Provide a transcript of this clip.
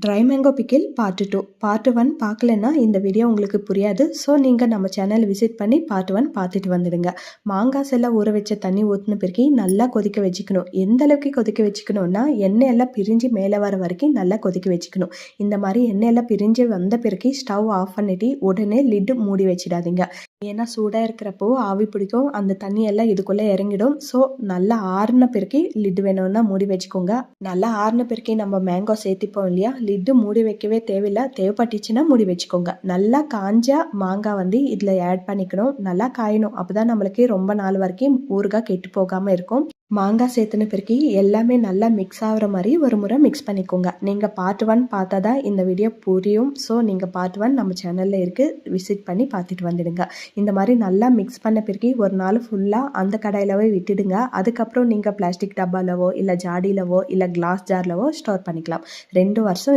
Try mango பிக்கில் part 2 part 1 பார்க்கலன்னா இந்த video உங்களுக்கு புரியாது. ஸோ நீங்கள் நம்ம சேனல் விசிட் பண்ணி பார்ட் 1 பார்த்துட்டு வந்துடுங்க. மாங்காய் எல்லாம் ஊற வச்ச தண்ணி ஊற்றின பிறகு நல்லா கொதிக்க வச்சுக்கணும். எந்த அளவுக்கு கொதிக்க வச்சுக்கணும்னா எண்ணெய் எல்லாம் பிரிஞ்சு மேலே வர வரைக்கும் நல்லா கொதிக்க வச்சுக்கணும். இந்த மாதிரி எண்ணெய் எல்லாம் பிரிஞ்சு வந்த பிறகு ஸ்டவ் ஆஃப் பண்ணிட்டு உடனே லிட்டு மூடி வச்சிடாதீங்க. ஏன்னா சூடாக இருக்கிறப்போ ஆவி பிடிக்கும், அந்த தண்ணி எல்லாம் இதுக்குள்ளே இறங்கிடும். ஸோ நல்லா ஆறின பிறகு லிட்டு வேணும்னா மூடி வச்சுக்கோங்க. நல்லா ஆறின பிறகு நம்ம மேங்கோ சேர்த்திப்போம் இல்லையா, லிட்டு மூடி வைக்கவே தேவையில்லை. தேவைப்பட்டுச்சுன்னா மூடி வச்சுக்கோங்க. நல்லா காஞ்ச மாங்காய் இதில் ஆட் பண்ணிக்கணும். நல்லா காயணும், அப்போ தான் நம்மளுக்கு ரொம்ப நாள் வரைக்கும் ஊறுகாய் கெட்டு போகாமல் இருக்கும். மாங்காய் சேர்த்துன பிறகு எல்லாமே நல்லா மிக்ஸ் ஆகிற மாதிரி ஒரு முறை மிக்ஸ் பண்ணிக்கோங்க. நீங்கள் பார்ட் 1 பார்த்தா தான் இந்த வீடியோ புரியும். ஸோ நீங்கள் பார்ட் 1 நம்ம சேனலில் இருக்குது, விசிட் பண்ணி பார்த்துட்டு வந்துடுங்க. இந்த மாதிரி நல்லா மிக்ஸ் பண்ண பிறகு ஒரு நாள் ஃபுல்லாக அந்த கடாயிலவே விட்டுடுங்க. அதுக்கப்புறம் நீங்கள் பிளாஸ்டிக் டப்பாலவோ இல்லை ஜாடியிலவோ இல்லை கிளாஸ் ஜார்லவோ ஸ்டோர் பண்ணிக்கலாம். 2 வருஷம்